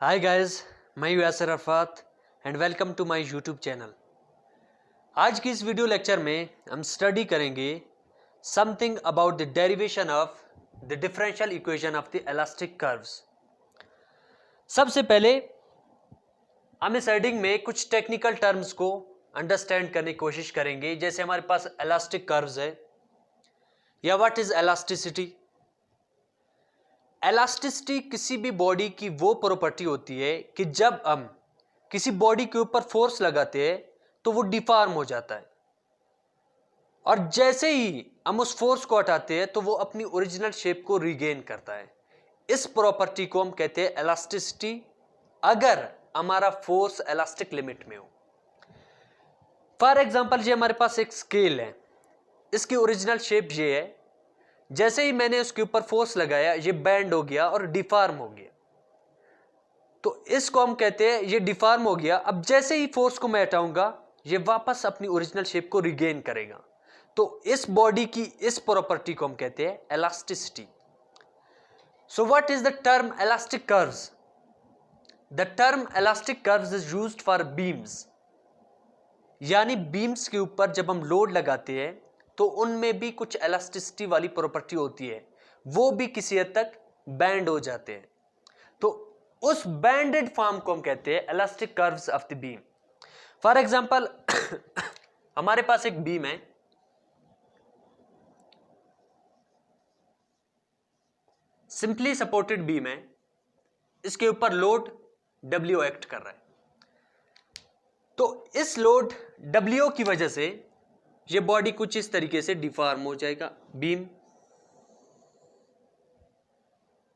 हाय guys, मैं हूं Yasir Arafat and welcome to my YouTube channel. आज की इस वीडियो लेक्चर में हम स्टडी करेंगे something about the derivation of the differential equation of the elastic curves. सबसे पहले हम इस हेडिंग में कुछ टेक्निकल टर्म्स को अंडरस्टैंड करने की कोशिश करेंगे। जैसे हमारे पास इलास्टिक कर्व्स है या व्हाट इज इलास्टिसिटी। इलास्टिसिटी किसी भी बॉडी की वो प्रॉपर्टी होती है कि जब हम किसी बॉडी के ऊपर फोर्स लगाते हैं तो वो डिफॉर्म हो जाता है, और जैसे ही हम उस फोर्स को हटाते हैं तो वो अपनी ओरिजिनल शेप को रिगेन करता है। इस प्रॉपर्टी को हम कहते हैं इलास्टिसिटी, अगर हमारा फोर्स इलास्टिक लिमिट में हो। फॉर एग्जांपल, ये हमारे पास एक स्केल है, इसकी ओरिजिनल शेप ये है। जैसे ही मैंने उसके ऊपर फोर्स लगाया ये बेंड हो गया और डिफॉर्म हो गया, तो इसको हम कहते हैं ये डिफॉर्म हो गया। अब जैसे ही फोर्स को मैं हटाऊंगा ये वापस अपनी ओरिजिनल शेप को रिगेन करेगा। तो इस बॉडी की इस प्रॉपर्टी को हम कहते हैं elasticity. So what is the term elastic curves? The term elastic curves is used for beams, यानी बीम्स के ऊपर जब हम लोड लगाते हैं तो उनमें भी कुछ इलास्टिसिटी वाली प्रॉपर्टी होती है, वो भी किसी हद तक बैंड हो जाते हैं। तो उस बैंडेड फॉर्म को हम कहते हैं elastic curves of the beam. For example हमारे पास एक बीम है, सिंपली सपोर्टेड बीम है, इसके ऊपर लोड W एक्ट कर रहा है। तो इस लोड W की वजह से ये बॉडी कुछ इस तरीके से डिफॉर्म हो जाएगा बीम।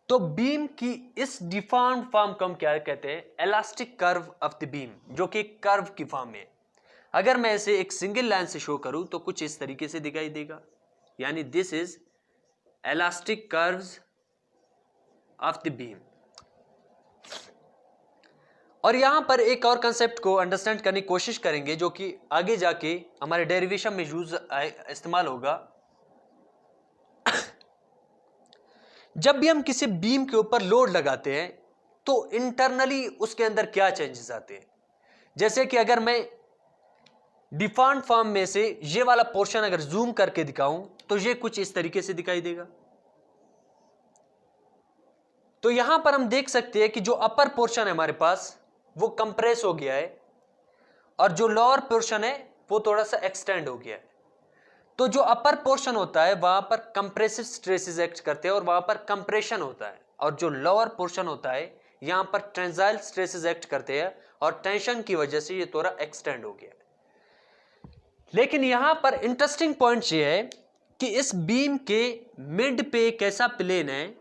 तो बीम की इस डिफॉर्म फॉर्म को हम क्या कहते हैं? Elastic curve of the beam, जो कि कर्व की फॉर्म में है। अगर मैं इसे एक सिंगल लाइन से शो करूं तो कुछ इस तरीके से दिखाई देगा, यानी this is elastic curves of the beam. और यहां पर एक और कंसेप्ट को अंडरस्टैंड करने की कोशिश करेंगे जो कि आगे जाके हमारे डेरिवेशन में इस्तेमाल होगा। जब भी हम किसी बीम के ऊपर लोड लगाते हैं तो इंटरनली उसके अंदर क्या चेंजेस आते हैं। जैसे कि अगर मैं डिफॉर्म फॉर्म में से ये वाला पोर्शन अगर जूम करके दिखाऊं तो ये कुछ इस तरीके से दिखाई देगा। तो यहां पर हम देख सकते हैं कि जो अपर पोर्शन है हमारे पास वो कंप्रेस हो गया है, और जो लोअर पोर्शन है वो थोड़ा सा एक्सटेंड हो गया है। तो जो अपर पोर्शन होता है वहां पर कंप्रेसिव स्ट्रेसेस एक्ट करते हैं और वहां पर कंप्रेशन होता है, और जो लोअर पोर्शन होता है यहां पर टेंसाइल स्ट्रेसेस एक्ट करते हैं और टेंशन की वजह से ये थोड़ा एक्सटेंड हो गया है। लेकिन यहां पर इंटरेस्टिंग पॉइंट ये है कि इस बीम के मिड पे एक ऐसा प्लेन है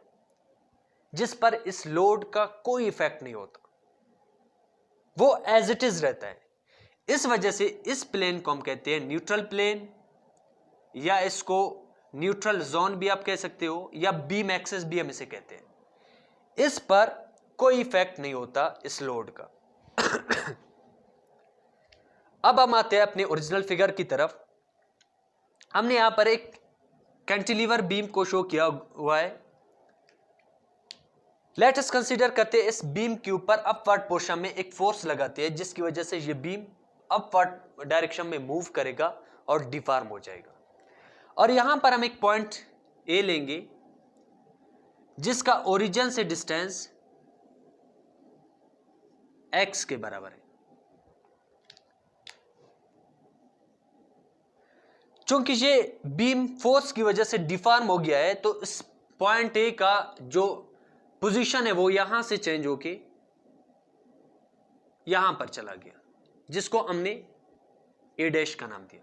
जिस पर इस लोड का कोई इफेक्ट नहीं होता, वो एज इट इज रहता है। इस वजह से इस प्लेन को हम कहते हैं न्यूट्रल प्लेन, या इसको न्यूट्रल जोन भी आप कह सकते हो, या बीम एक्सिस भी हम इसे कहते हैं। इस पर कोई इफेक्ट नहीं होता इस लोड का। अब हम आते हैं अपने ओरिजिनल फिगर की तरफ। हमने यहां पर एक कैंटिलीवर बीम को शो किया हुआ है। लेट अस कंसीडर करते हैं इस बीम के ऊपर अपवर्ड पोर्शन में एक फोर्स लगाते हैं जिसकी वजह से ये बीम अपवर्ड डायरेक्शन में मूव करेगा और डिफॉर्म हो जाएगा। और यहां पर हम एक पॉइंट ए लेंगे जिसका ओरिजिन से डिस्टेंस x के बराबर है। चूंकि ये बीम फोर्स की वजह से डिफॉर्म हो गया है तो इस पॉइंट ए का जो पोजीशन है वो यहां से चेंज होके यहां पर चला गया, जिसको हमने ए डैश का नाम दिया।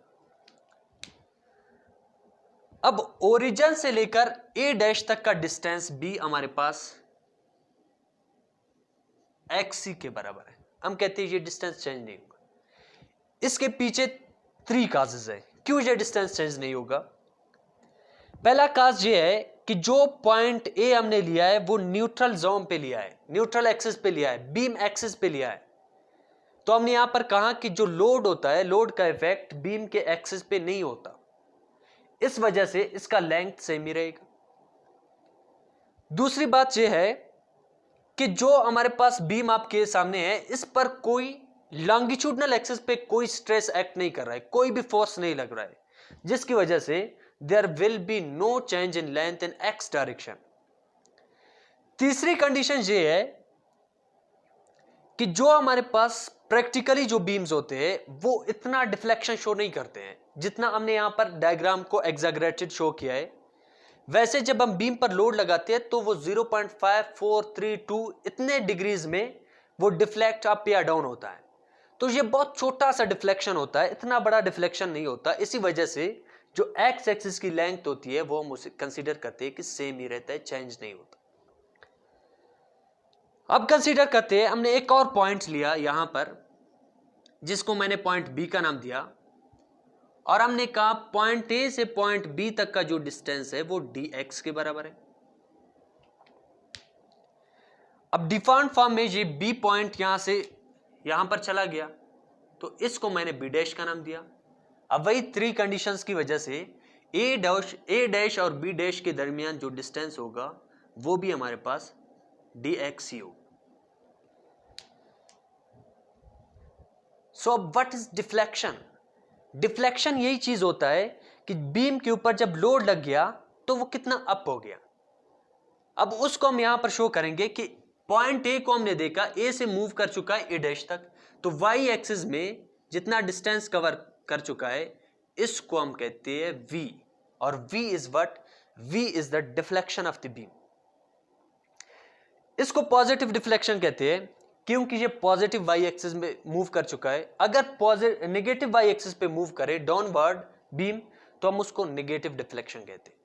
अब ओरिजिन से लेकर ए डैश तक का डिस्टेंस भी हमारे पास एक्स के बराबर है। हम कहते हैं ये डिस्टेंस चेंज नहीं होगा। इसके पीछे 3 काजेस है क्यों ये डिस्टेंस चेंज नहीं होगा। पहला काज ये है कि जो पॉइंट ए हमने लिया है वो न्यूट्रल जोन पे लिया है, न्यूट्रल एक्सिस पे लिया है, बीम एक्सिस पे लिया है। तो हमने यहां पर कहा कि जो लोड होता है, लोड का इफेक्ट बीम के एक्सिस पे नहीं होता, इस वजह से इसका लेंथ सेम ही रहेगा। दूसरी बात यह है कि जो हमारे पास बीम आपके सामने है, इस पर कोई लॉन्गिट्यूडनल एक्सिस पे कोई स्ट्रेस एक्ट नहीं कर रहा है, कोई भी फोर्स नहीं लग रहा है, जिसकी वजह से there will be no change in length in x direction. तीसरी कंडीशन ये है कि जो हमारे पास प्रैक्टिकली जो बीम्स होते हैं वो इतना डिफ्लेक्शन शो नहीं करते हैं जितना हमने यहां पर डायग्राम को एग्जैगरेटेड शो किया है। वैसे जब हम बीम पर लोड लगाते हैं तो वो 0.5432 इतने डिग्रीज में वो डिफ्लेक्ट अप या डाउन होता है। तो ये बहुत छोटा सा डिफ्लेक्शन होता है, इतना बड़ा डिफ्लेक्शन नहीं होता। इसी वजह से जो एक्स एक्सिस की लेंथ होती है वो हम उसे कंसीडर करते हैं कि सेम ही रहता है, चेंज नहीं होता। अब कंसीडर करते हैं, हमने एक और पॉइंट लिया यहां पर जिसको मैंने पॉइंट बी का नाम दिया, और हमने कहा पॉइंट ए से पॉइंट बी तक का जो डिस्टेंस है वो dx के बराबर है। अब डिफॉल्ट फॉर्म में ये बी पॉइंट यहां से यहां पर चला गया, तो इसको मैंने बी डैश का नाम दिया। अब वही थ्री कंडीशंस की वजह से ए डैश और बी डैश के दरमियान जो डिस्टेंस होगा वो भी हमारे पास dx ही होगा। सो अब व्हाट इज डिफ्लेक्शन? डिफ्लेक्शन यही चीज होता है कि बीम के ऊपर जब लोड लग गया तो वो कितना अप हो गया। अब उसको हम यहां पर शो करेंगे कि पॉइंट ए को हमने देखा, ए से मूव कर चुका है ए डैश तक, तो वाई एक्सिस में जितना डिस्टेंस कवर कर चुका है इसको हम कहते हैं v, और v is what? v is the deflection of the beam. इसको पॉजिटिव डिफ्लेक्शन कहते हैं क्योंकि ये पॉजिटिव वाई एक्सिस में मूव कर चुका है। अगर नेगेटिव वाई एक्सिस पे मूव करे डाउनवर्ड बीम तो हम उसको नेगेटिव डिफ्लेक्शन कहते हैं।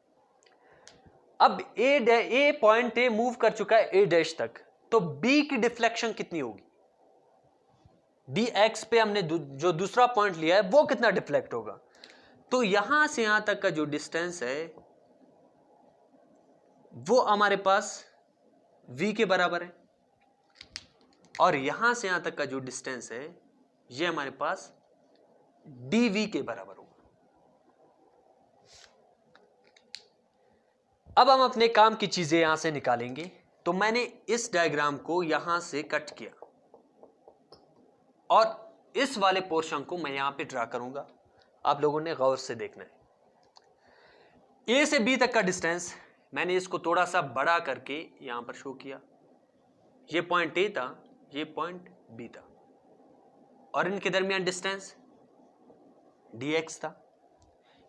अब ए पॉइंट ए मूव कर चुका है ए डैश तक, तो बी की डिफ्लेक्शन कितनी होगी? dx पे हमने जो दूसरा पॉइंट लिया है वो कितना डिफ्लेक्ट होगा? तो यहां से यहां तक का जो डिस्टेंस है वो हमारे पास v के बराबर है, और यहां से यहां तक का जो डिस्टेंस है ये हमारे पास dv के बराबर होगा। अब हम अपने काम की चीजें यहां से निकालेंगे। तो मैंने इस डायग्राम को यहां से कट किया और इस वाले पोर्शन को मैं यहां पे ड्रा करूंगा, आप लोगों ने गौर से देखना है। ए से बी तक का डिस्टेंस मैंने इसको थोड़ा सा बड़ा करके यहां पर शो किया। ये पॉइंट ए था, ये पॉइंट बी था, और इनके दरमियान डिस्टेंस dx था।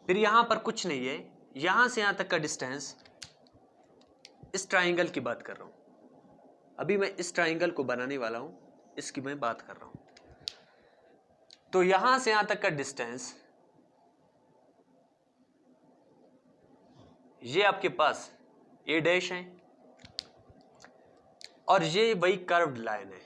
फिर यहां पर कुछ नहीं है, यहां से यहां तक का डिस्टेंस, इस ट्राइंगल की बात कर रहा हूं, अभी मैं इस ट्राइंगल को बनाने वाला हूं, इसकी मैं बात कर रहा हूं। तो यहां से यहां तक का डिस्टेंस ये आपके पास ए डैश है, और ये वही कर्व्ड लाइन है।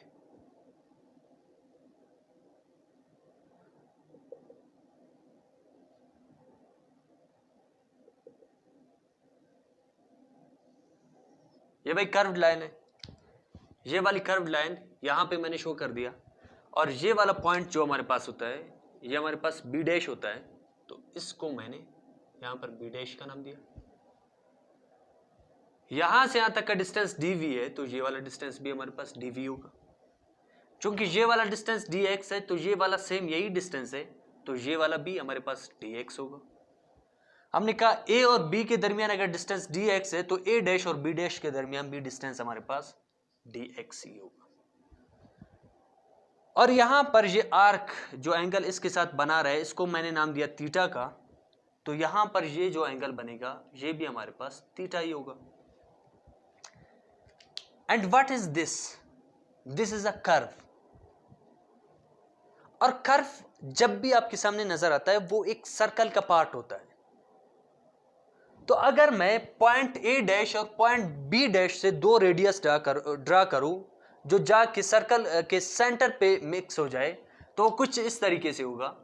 ये भाई कर्व्ड लाइन है, ये वाली कर्व्ड लाइन यहां पे मैंने शो कर दिया, और ये वाला पॉइंट जो हमारे पास होता है ये हमारे पास बी डैश होता है, तो इसको मैंने यहां पर बी डैश का नाम दिया। यहां से यहां तक का डिस्टेंस dv है, तो ये वाला डिस्टेंस भी हमारे पास dv होगा। क्योंकि ये वाला डिस्टेंस dx है तो ये वाला सेम यही डिस्टेंस है, तो ये वाला भी हमारे पास dx होगा। हमने कहा a और b के दरमियान अगर डिस्टेंस dx है तो a डैश और b डैश के दरमियान भी डिस्टेंस हमारे पास dx ही होगा। और यहां पर ये आर्क जो एंगल इसके साथ बना रहा है इसको मैंने नाम दिया थीटा का, तो यहां पर ये जो एंगल बनेगा ये भी हमारे पास थीटा ही होगा। And what is this? This is a curve, और कर्व जब भी आपके सामने नजर आता है वो एक सर्कल का पार्ट होता है। तो अगर मैं पॉइंट ए डैश और पॉइंट बी डैश से दो रेडियस ड्रा करूं जो जाके सर्कल के सेंटर पे मिक्स हो जाए, तो कुछ इस तरीके से होगा।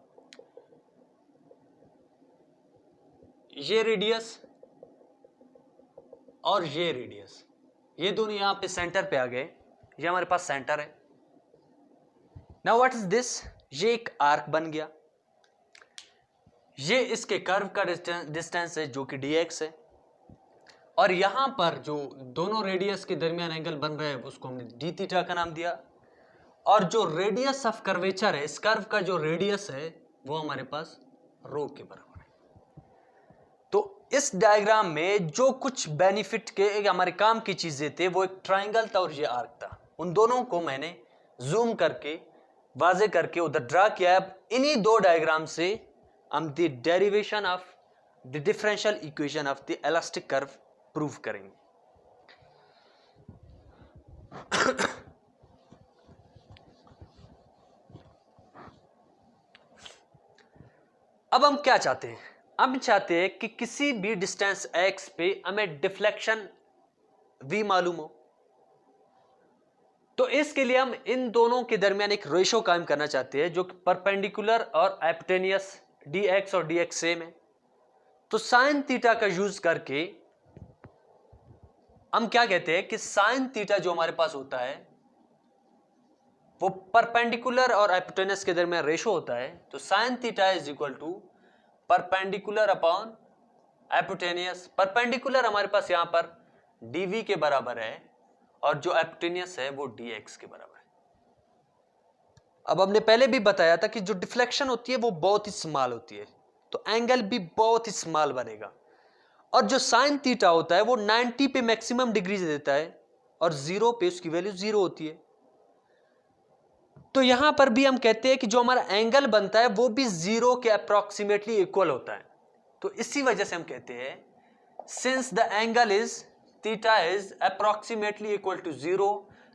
ये रेडियस और ये रेडियस, ये दोनों यहां पे सेंटर पे आ गए, ये हमारे पास सेंटर है। Now what is this? ये एक आर्क बन गया, ये इसके कर्व का डिस्टेंस है जो कि dx है, और यहां पर जो दोनों रेडियस के दरमियान एंगल बन रहा है उसको हमने डी थीटा का नाम दिया, और जो रेडियस ऑफ कर्वेचर है, इस कर्व का जो रेडियस है वो हमारे पास रो के बराबर है। तो इस डायग्राम में जो कुछ बेनिफिट के हमारे काम की चीजें थे वो एक ट्राइंगल था और ये आर्क था, उन दोनों को मैंने जूम करके वाजे करके उधर ड्रा किया। अब इन्हीं दो डायग्राम से हम the derivation of the differential equation of the elastic curve prove करेंगे। अब हम क्या चाहते हैं? हम चाहते हैं कि किसी भी डिस्टेंस x पे हमें डिफ्लेक्शन v मालूम हो। तो इसके लिए हम इन दोनों के दरमियान एक रेशो कायम करना चाहते हैं जो परपेंडिकुलर और हाइपोटेन्यूस dx और dx सेम है। तो साइन थीटा का यूज करके हम क्या कहते हैं कि साइन थीटा जो हमारे पास होता है वो परपेंडिकुलर और हाइपोटेन्यूस के दरमियान रेशो होता है। तो sine theta is equal to perpendicular upon hypotenuse. Perpendicular हमारे पास यहां पर dv के बराबर है और जो हाइपोटेन्यूस है वो dx के बराबर है। अब हमने पहले भी बताया था कि जो डिफ्लेक्शन होती है वो बहुत ही स्मॉल होती है, तो एंगल भी बहुत ही स्मॉल बनेगा। और जो साइन थीटा होता है वो 90 पे मैक्सिमम डिग्री देता है और 0 पे उसकी वैल्यू 0 होती है। तो यहां पर भी हम कहते हैं कि जो हमारा एंगल बनता है वो भी 0 के अप्रोक्सीमेटली इक्वल होता है। तो इसी वजह से हम कहते हैं since the angle is theta is approximately equal to 0,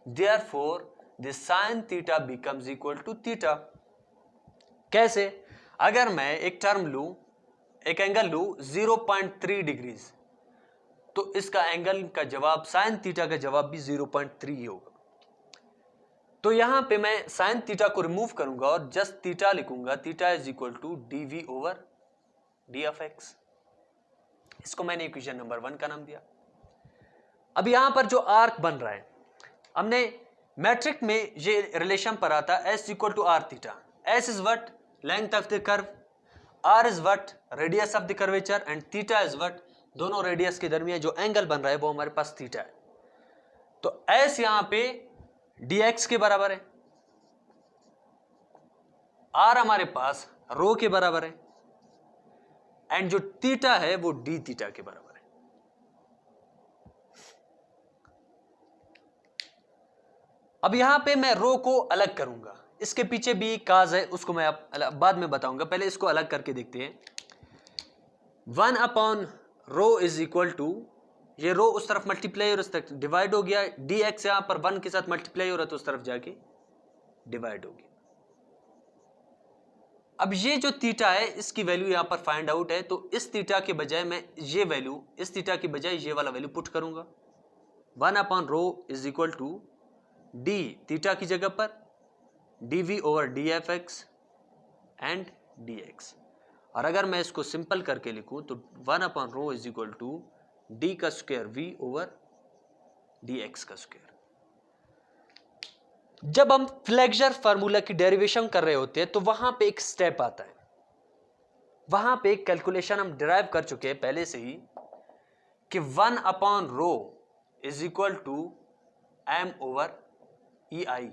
therefore the sine theta becomes equal to theta. कैसे? अगर मैं एक टर्म लूं, एक एंगल लूं 0.3 डिग्रीज, तो इसका एंगल का जवाब साइन थीटा का जवाब भी 0.3 ही होगा। तो यहां पे मैं साइन थीटा को रिमूव करूंगा और जस्ट थीटा लिखूंगा। Theta is equal to dv over d of x। इसको मैंने इक्वेशन नंबर 1 का नाम दिया। अब यहां पर जो आर्क बन रहा है, हमने मैट्रिक में ये रिलेशन पढ़ा था s equal to r theta. s is what? Length of the curve, r is what? Radius of the curvature, and theta is what? दोनों रेडियस के दरमियान जो एंगल बन रहा है वो हमारे पास थीटा है। तो s यहां पे dx के बराबर है, r हमारे पास रो के बराबर है, एंड जो थीटा है वो d थीटा के बराबर है। अब यहां पे मैं रो को अलग करूंगा, इसके पीछे भी काज है, उसको मैं बाद में बताऊंगा। पहले इसको अलग करके देखते हैं। 1 upon rho is equal to, ये रो उस तरफ मल्टीप्लाई और उस तरफ डिवाइड हो गया, dx यहां पर 1 के साथ मल्टीप्लाई हो रहा है तो उस तरफ जाके डिवाइड हो गया। अब ये जो थीटा है इसकी वैल्यू यहां पर फाइंड आउट है, तो इस थीटा के बजाय मैं ये वैल्यू, इस थीटा के बजाय ये वाला वैल्यू पुट करूंगा। 1 upon rho is equal to d theta की जगह पर dv over dfx and dx। और अगर मैं इसको सिंपल करके लिखूं तो 1 upon rho is equal to d का स्क्वायर v ओवर dx का स्क्वायर। जब हम फ्लेक्सर फार्मूला की डेरिवेशन कर रहे होते हैं तो वहां पे एक स्टेप आता है, वहां पे एक कैलकुलेशन हम डिराइव कर चुके हैं पहले से ही कि 1 upon rho is equal to m over E I.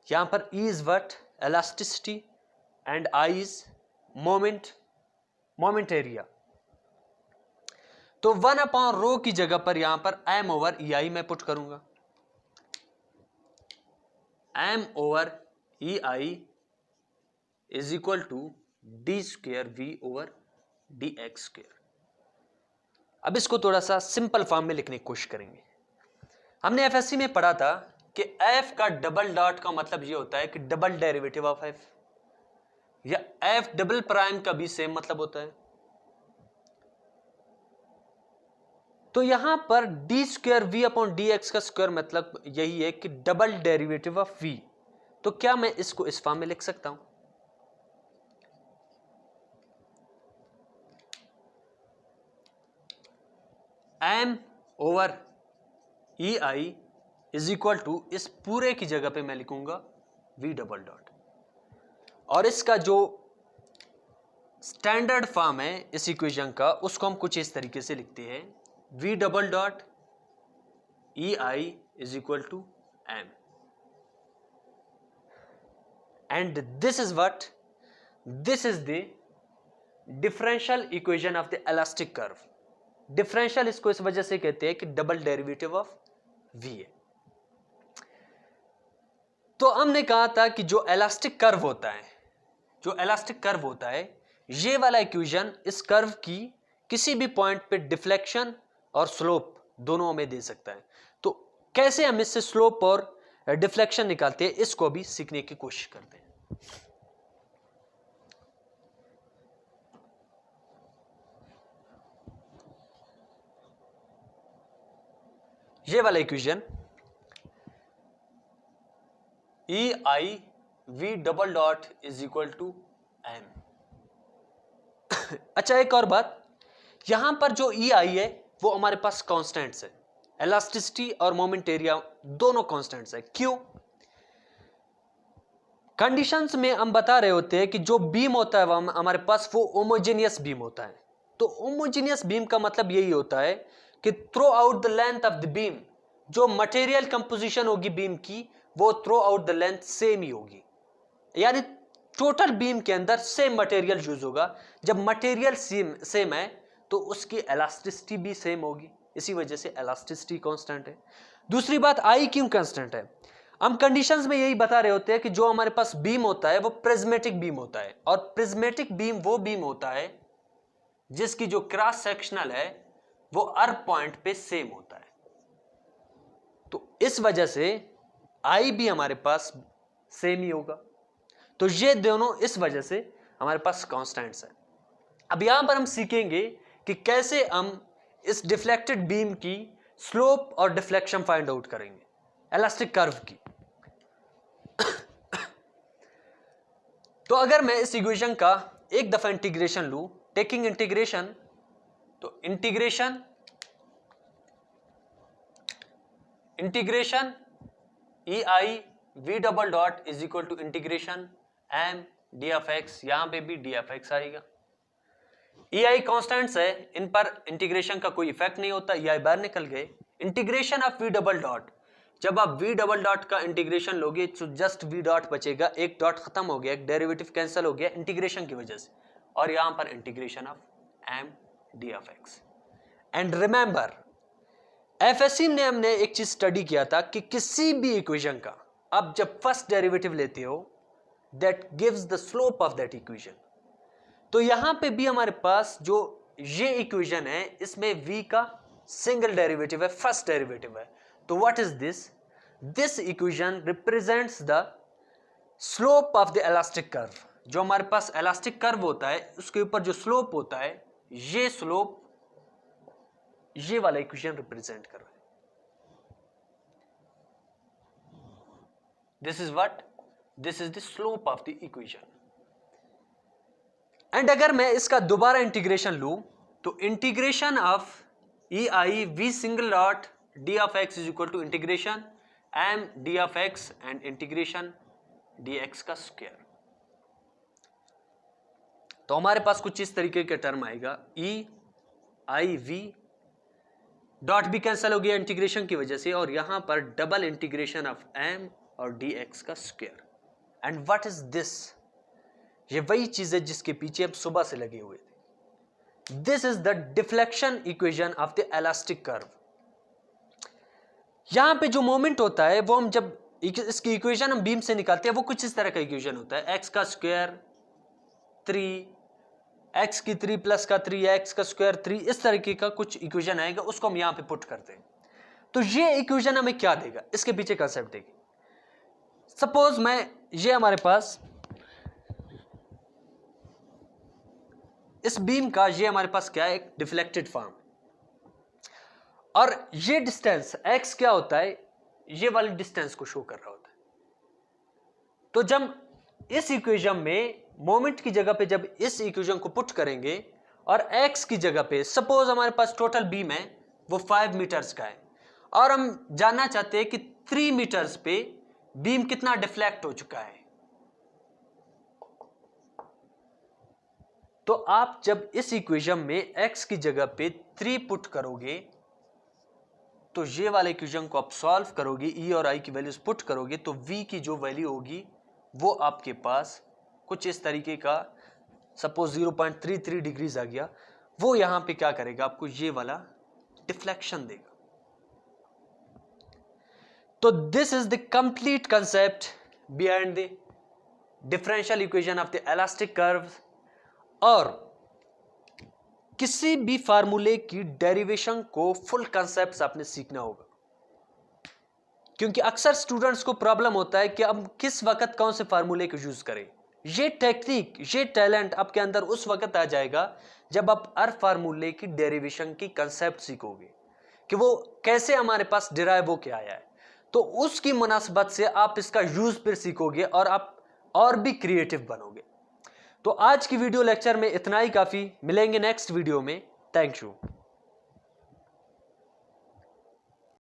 यहां पर E is what? Elasticity, and I is moment area. तो 1 अपॉन रो की जगह पर यहां पर m ओवर ई आई मैं पुट करूंगा। m over E I is equal to d square v over dx square. अब इसको थोड़ा सा सिंपल फॉर्म में लिखने की कोशिश करेंगे। हमने एफएससी में पढ़ा था कि f का डबल डॉट का मतलब ये होता है कि डबल डेरिवेटिव ऑफ f, या f डबल प्राइम का भी सेम मतलब होता है। तो यहां पर d square v upon dx का स्क्वायर मतलब यही है कि डबल डेरिवेटिव ऑफ v। तो क्या मैं इसको इस फॉर्म में लिख सकता हूं? m over E I is equal to, इस पूरे की जगह पे मैं लिखूंगा v डबल डॉट, और इसका जो स्टैंडर्ड फॉर्म है इस इक्वेशन का, उसको हम कुछ इस तरीके से लिखते हैं, v double dot E I is equal to M, and this is what, this is the differential equation of the elastic curve. Differential इसको इस वजह से कहते हैं कि डबल डेरिवेटिव ऑफ v है। तो हमने कहा था कि जो इलास्टिक कर्व होता है, जो इलास्टिक कर्व होता है, ये वाला इक्वेशन इस कर्व की किसी भी पॉइंट पे डिफ्लेक्शन और स्लोप दोनों हमें दे सकता है। तो कैसे हम इससे स्लोप और डिफ्लेक्शन निकालते हैं, इसको भी सीखने की कोशिश करते हैं। ये वाला equation E I v double dot is equal to M. अच्छा, एक और बात, यहां पर जो ई आई है वो हमारे पास कांस्टेंट्स है, इलास्टिसिटी और मोमेंट एरिया दोनों कांस्टेंट्स है। क्यों? कंडीशंस में हम बता रहे होते हैं कि जो बीम होता है हमारे पास वो होमोजेनियस बीम होता है। तो होमोजेनियस बीम का मतलब यही होता है कि throughout the length of the beam, जो मटेरियल कंपोजिशन होगी बीम की, वो throughout the length same ही होगी, यानी टोटल बीम के अंदर सेम मटेरियल यूज होगा। जब मटेरियल सेम है तो उसकी इलास्टिसिटी भी सेम होगी, इसी वजह से इलास्टिसिटी कांस्टेंट है। दूसरी बात, आई क्यों कांस्टेंट है? हम कंडीशंस में यही बता रहे होते हैं कि जो हमारे पास बीम होता है वो प्रिज्मेटिक बीम होता है, और प्रिज्मेटिक बीम वो बीम होता है जिसकी जो क्रॉस सेक्शनल है वो हर पॉइंट पे सेम होता है। तो इस वजह से आई भी हमारे पास सेम ही होगा। तो ये दोनों इस वजह से हमारे पास कांस्टेंट्स है। अब यहां पर हम सीखेंगे कि कैसे हम इस डिफ्लेक्टेड बीम की स्लोप और डिफ्लेक्शन फाइंड आउट करेंगे इलास्टिक कर्व की। तो अगर मैं इस इक्वेशन का एक दफा इंटीग्रेशन लूं, टेकिंग इंटीग्रेशन, तो integration E I v double dot is equal to integration M d f x, यहां पे भी डी एफ एक्स आएगा। ई आई कॉन्स्टेंट्स है, इन पर इंटीग्रेशन का कोई इफेक्ट नहीं होता, ई आई बाहर निकल गए। Integration of v double dot, जब आप वी डबल डॉट का इंटीग्रेशन लोगे तो जस्ट वी डॉट बचेगा, एक डॉट खत्म हो गया, एक डेरिवेटिव कैंसिल हो गया इंटीग्रेशन की वजह से, और यहां पर integration of M d f x. And remember, FSc में हमने एक चीज स्टडी किया था कि किसी भी इक्वेशन का आप जब फर्स्ट डेरिवेटिव लेते हो that gives the slope of that equation. तो यहां पे भी हमारे पास जो ये इक्वेशन है इसमें v का सिंगल डेरिवेटिव है, फर्स्ट डेरिवेटिव है। तो what is this? This equation represents the slope of the elastic curve. जो हमारे पास इलास्टिक कर्व होता है उसके ऊपर जो स्लोप होता है, ये स्लोप ये वाला इक्वेशन रिप्रेजेंट कर रहा है। This is what, this is the slope of the equation. And अगर मैं इसका दोबारा इंटीग्रेशन लूं तो integration of E I v single dot d of x is equal to integration M d of x and integration d x का square. तो हमारे पास कुछ इस तरीके का टर्म आएगा, ई आई वी डॉट भी कैंसिल हो गया इंटीग्रेशन की वजह से, और यहां पर डबल इंटीग्रेशन ऑफ एम और डी एक्स का square. And what is this? ये वही चीज है जिसके पीछे हम सुबह से लगे हुए थे। This is the deflection equation of the elastic curve. यहां पे जो मोमेंट होता है वो हम जब इसकी इक्वेशन हम बीम से निकालते हैं वो कुछ इस तरह का इक्वेशन होता है, एक्स का स्क्वायर 3, एक्स की 3 प्लस का 3, एक्स का स्क्वायर 3, इस तरीके का कुछ इक्वेशन आएगा, उसको हम यहां पे पुट करते हैं। तो ये इक्वेशन हमें क्या देगा, इसके पीछे कंसेप्ट देगी। सपोज मैं ये हमारे पास इस बीम का ये हमारे पास क्या है, एक डिफ्लेक्टेड फॉर्म, और ये डिस्टेंस x क्या होता है, ये वाली डिस्टेंस को शो कर रहा होता है। तो जब इस इक्वेशन में मोमेंट की जगह पे जब इस इक्वेशन को पुट करेंगे और x की जगह पे सपोज हमारे पास टोटल बीम है वो 5 मीटर्स का है, और हम जानना चाहते हैं कि 3 मीटर्स पे बीम कितना डिफ्लेक्ट हो चुका है। तो आप जब इस इक्वेशन में x की जगह पे 3 पुट करोगे तो ये वाले इक्वेशन को आप सॉल्व करोगे, e और i की वैल्यूज पुट करोगे तो v की जो वैल्यू होगी वो आपके पास कुछ इस तरीके का, सपोज 0.33 डिग्रीज आ गया, वो यहां पे क्या करेगा, आपको ये वाला डिफ्लेक्शन देगा। तो this is the complete concept behind the differential equation of the elastic curve. और किसी भी फार्मूले की डेरिवेशन को फुल कंसेप्ट आपने सीखना होगा, क्योंकि अक्सर स्टूडेंट्स को प्रॉब्लम होता है कि अब किस वक्त कौन से फार्मूले को यूज करें। ये टेक्निक, ये टैलेंट आपके अंदर उस वक्त आ जाएगा जब आप हर फार्मूले की डेरिवेशन की कंसेप्ट सीखोगे कि वो कैसे हमारे पास डिराइव होके आया है। तो उसकी मुनासबत से आप इसका यूज फिर सीखोगे और आप और भी क्रिएटिव बनोगे। तो आज की वीडियो लेक्चर में इतना ही काफी। मिलेंगे नेक्स्ट वीडियो में। Thank you.